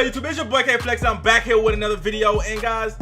What up, YouTube? It's your boy K Flex. I'm back here with another video, and guys,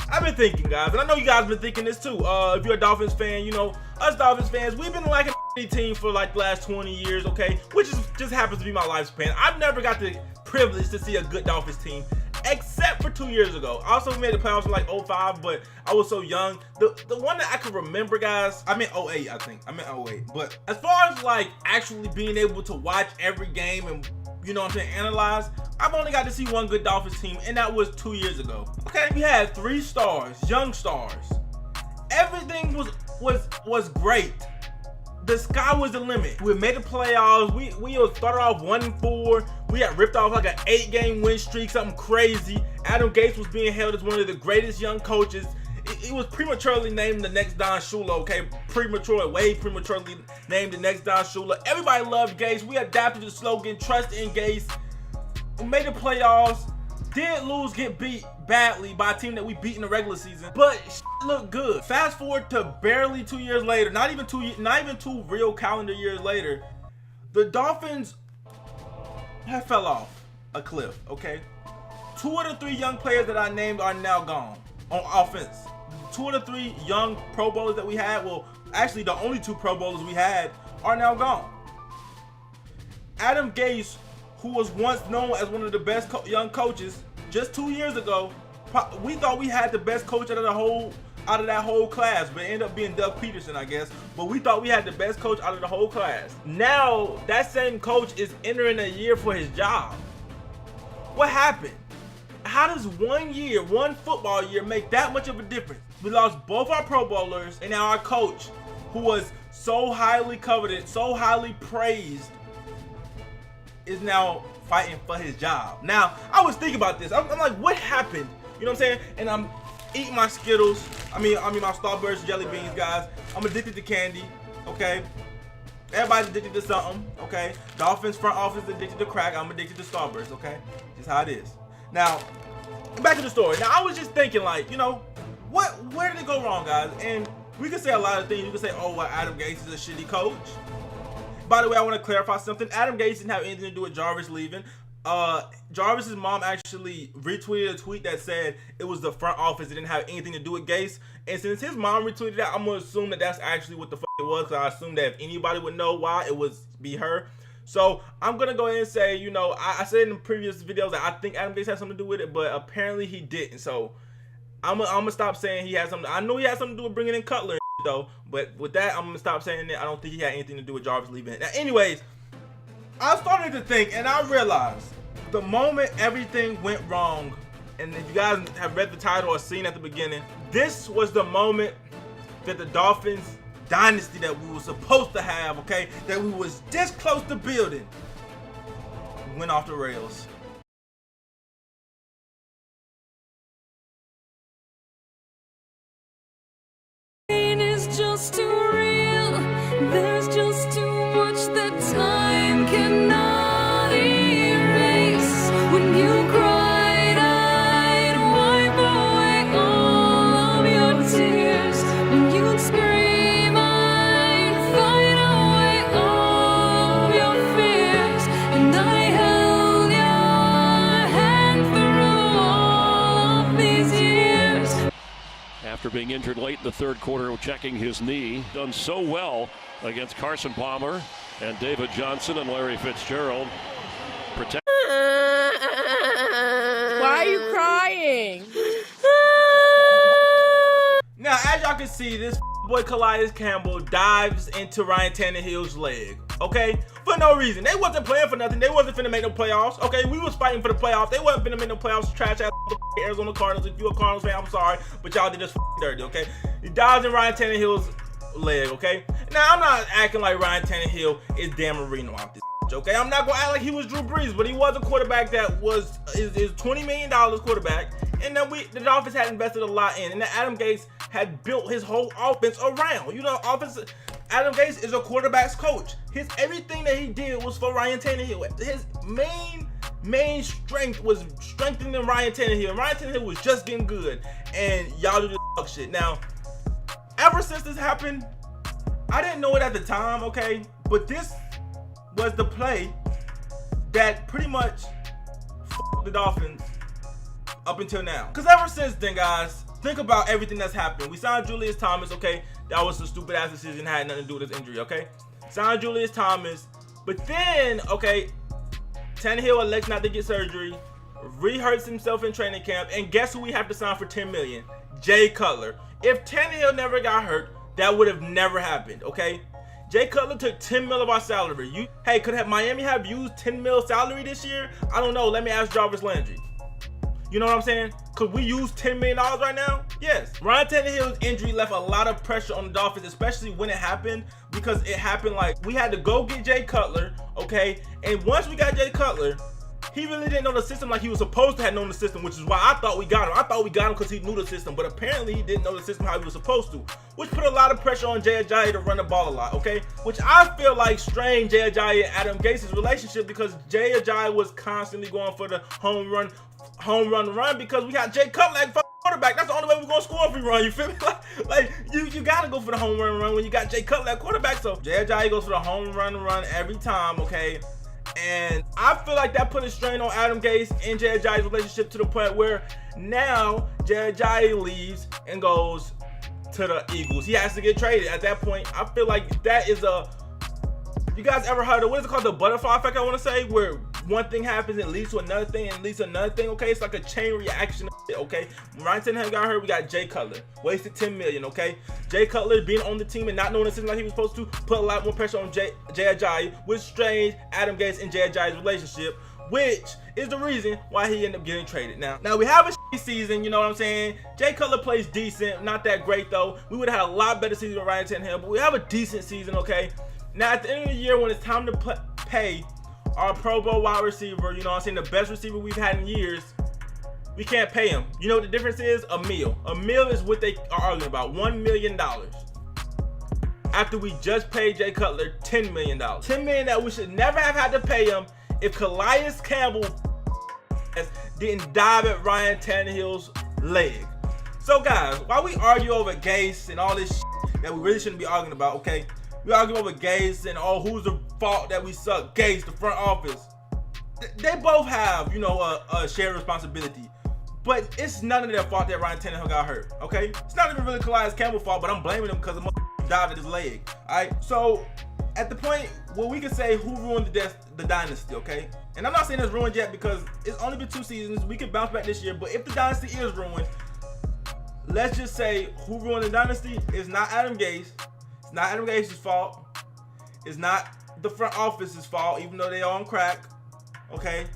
I've been thinking, guys, and I know you guys been thinking this too. If you're a Dolphins fan, you know us Dolphins fans, we've been like a team for like the last 20 years, okay? Which just happens to be my lifespan. I've never got the privilege to see a good Dolphins team, except for 2 years ago. I also made the playoffs in like 05, but I was so young. The one that I can remember, guys, I meant 08, I think. I meant 08. But as far as like actually being able to watch every game and, you know what I'm saying, analyze, I've only got to see one good Dolphins team, and that was 2 years ago. Okay, we had 3 stars, young stars. Everything was great. The sky was the limit. We made the playoffs. We started off 1-4. We got ripped off like an 8-game win streak, something crazy. Adam Gase was being hailed as one of the greatest young coaches. He was prematurely named the next Don Shula, okay? Way prematurely named the next Don Shula. Everybody loved Gase. We adapted the slogan, trust in Gase. We made the playoffs. Did lose, get beat badly by a team that we beat in the regular season, but looked good. Fast forward to barely 2 years later, not even two real calendar years later, the Dolphins have fell off a cliff, okay? 2 of the 3 young players that I named are now gone on offense. 2 of the 3 young Pro Bowlers that we had, well, actually the only 2 Pro Bowlers we had, are now gone. Adam Gase, who was once known as one of the best young coaches, just 2 years ago, we thought we had the best coach out of that whole class, but it ended up being Doug Peterson, I guess. But we thought we had the best coach out of the whole class. Now that same coach is entering a year for his job. What happened? How does 1 year, 1 football year, make that much of a difference? We lost both our Pro Bowlers, and now our coach, who was so highly coveted, so highly praised, is now fighting for his job. Now, I was thinking about this. I'm like, what happened? You know what I'm saying? And I'm eating my Skittles. I mean my Starburst jelly beans, guys. I'm addicted to candy, okay? Everybody's addicted to something, okay? Dolphins front office is addicted to crack. I'm addicted to Starburst, okay? Just how it is. Now, back to the story. Now, I was just thinking, like, you know, where did it go wrong, guys? And we could say a lot of things. You could say, oh, well, Adam Gase is a shitty coach. By the way, I want to clarify something. Adam Gase didn't have anything to do with Jarvis leaving. Jarvis's mom actually retweeted a tweet that said it was the front office. It didn't have anything to do with Gase. And since his mom retweeted that, I'm going to assume that that's actually what the fuck it was. Because I assume that if anybody would know why, it would be her. So I'm going to go ahead and say, you know, I said in the previous videos that I think Adam Gase had something to do with it, but apparently he didn't. So I'm going to stop saying he had something. I know he had something to do with bringing in Cutler though, but with that, I'm gonna stop saying that. I don't think he had anything to do with Jarvis leaving. Now, anyways, I started to think, and I realized the moment everything went wrong, and if you guys have read the title or seen at the beginning, this was the moment that the Dolphins dynasty that we were supposed to have, okay, that we was this close to building, went off the rails. Just too real, there's just too much that time cannot erase. When you cried, I'd wipe away all of your tears. When you'd scream, I'd fight away all of your fears. And I held your hand through all of these years. After being injured late in the third quarter, checking his knee, done so well against Carson Palmer and David Johnson and Larry Fitzgerald. Why are you crying? Now, as y'all can see, this boy Calais Campbell dives into Ryan Tannehill's leg, okay? For no reason. They wasn't playing for nothing. They wasn't finna make no playoffs, okay? We was fighting for the playoffs. They wasn't finna make no playoffs. Trash ass Arizona Cardinals. If you a Cardinals fan, I'm sorry, but y'all did this dirty, okay? He dives in Ryan Tannehill's leg, okay? Now, I'm not acting like Ryan Tannehill is Dan Marino off this, okay? I'm not gonna act like he was Drew Brees, but he was a quarterback that was is $20 million quarterback, and then the Dolphins had invested a lot in, and then Adam Gase had built his whole offense around. You know, Adam Gase is a quarterback's coach. Everything that he did was for Ryan Tannehill. His main strength was strengthening Ryan Tannehill. Ryan Tannehill was just getting good, and y'all do this fuck shit. Now, ever since this happened, I didn't know it at the time, okay? But this was the play that pretty much the Dolphins up until now. Because ever since then, guys, think about everything that's happened. We signed Julius Thomas, okay? That was a stupid ass decision, had nothing to do with his injury, okay? Signed Julius Thomas, but then, okay, Tannehill elects not to get surgery, re-hurts himself in training camp, and guess who we have to sign for $10 million? Jay Cutler. If Tannehill never got hurt, that would have never happened, okay? Jay Cutler took $10 million of our salary. Hey, could Miami have used $10 million salary this year? I don't know. Let me ask Jarvis Landry. You know what I'm saying? Could we use $10 million right now? Yes. Ryan Tannehill's injury left a lot of pressure on the Dolphins, especially when it happened, because it happened like we had to go get Jay Cutler, okay? And once we got Jay Cutler, he really didn't know the system like he was supposed to have known the system, which is why I thought we got him. I thought we got him because he knew the system, but apparently he didn't know the system how he was supposed to, which put a lot of pressure on Jay Ajayi to run the ball a lot, okay? Which I feel like strained Jay Ajayi and Adam Gase's relationship, because Jay Ajayi was constantly going for the home run because we got Jay Cutler like quarterback. That's the only way we're gonna score if we run. You feel me? Like you gotta go for the home run when you got Jay Cutler at quarterback. So Jay Ajayi goes for the home run every time, okay? And I feel like that put a strain on Adam Gase and Jay Ajayi's relationship to the point where now Jay Ajayi leaves and goes to the Eagles. He has to get traded. At that point, I feel like that is a... You guys ever heard of, what is it called, the butterfly effect, I want to say, where one thing happens and leads to another thing and leads to another thing, okay? It's like a chain reaction, okay? When Ryan Tannehill got hurt, we got Jay Cutler. Wasted $10 million, okay? Jay Cutler being on the team and not knowing the system like he was supposed to put a lot more pressure on Jay Ajayi, which strained Adam Gase and Jay Ajayi's relationship, which is the reason why he ended up getting traded. Now we have a shitty season, you know what I'm saying? Jay Cutler plays decent, not that great though. We would have had a lot better season with Ryan Tannehill, but we have a decent season, okay? Now at the end of the year, when it's time to pay our Pro Bowl wide receiver, you know what I'm saying, the best receiver we've had in years, we can't pay him. You know what the difference is? A meal. A meal is what they are arguing about, $1 million. After we just paid Jay Cutler $10 million. $10 million that we should never have had to pay him if Calais Campbell didn't dive at Ryan Tannehill's leg. So guys, while we argue over Gase and all this shit that we really shouldn't be arguing about, okay? We argue over Gase and who's the fault that we suck. Gase, the front office. They both have, you know, a shared responsibility. But it's none of their fault that Ryan Tannehill got hurt, okay? It's not even really Calais Campbell's fault, but I'm blaming him because the motherfucker dived at his leg, alright? So, at the point where we can say who ruined the dynasty, okay? And I'm not saying it's ruined yet because it's only been 2 seasons. We can bounce back this year, but if the dynasty is ruined, let's just say who ruined the dynasty is not Adam Gase. It's not Adam Gase's fault. It's not the front office's fault, even though they are on crack, okay?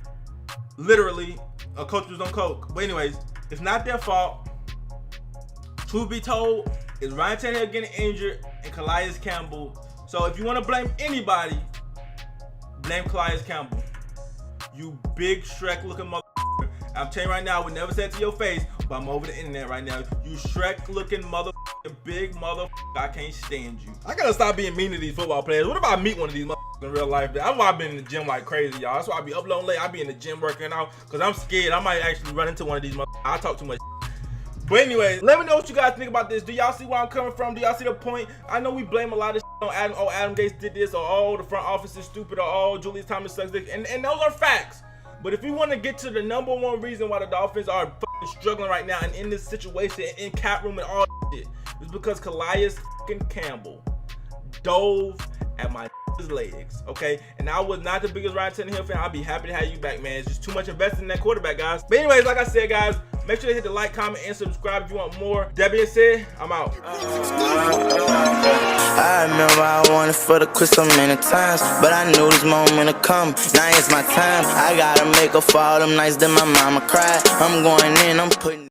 Literally, a coach was on coke. But anyways, it's not their fault. Truth be told, it's Ryan Tannehill getting injured and Calais Campbell. So if you want to blame anybody, blame Calais Campbell. You big Shrek looking motherfucker. I'm telling you right now, I would never say it to your face, but I'm over the internet right now. You Shrek looking motherfucker, big motherfucker. I can't stand you. I gotta stop being mean to these football players. What if I meet one of these motherfuckers in real life? That's why I've been in the gym like crazy, y'all. That's why I be uploading late. I be in the gym working out because I'm scared I might actually run into one of these motherfuckers. I talk too much. But anyways, let me know what you guys think about this. Do y'all see where I'm coming from? Do y'all see the point? I know we blame a lot of on Adam. Oh, Adam Gase did this, or the front office is stupid, or Julius Thomas sucks dick. And those are facts. But if we want to get to the number one reason why the Dolphins are fucking struggling right now and in this situation, in cap room and all shit, it's because Calais Campbell dove at my legs, okay? And I was not the biggest Ryan Tannehill fan. I'll be happy to have you back, man. It's just too much invested in that quarterback, guys. But anyways, like I said, guys, make sure to hit the like, comment, and subscribe if you want more. That being said, I'm out. I remember I wanted for the quit so many times, but I knew this moment would come. Now it's my time. I gotta make up for all them nights that my mama cried. I'm going in, I'm putting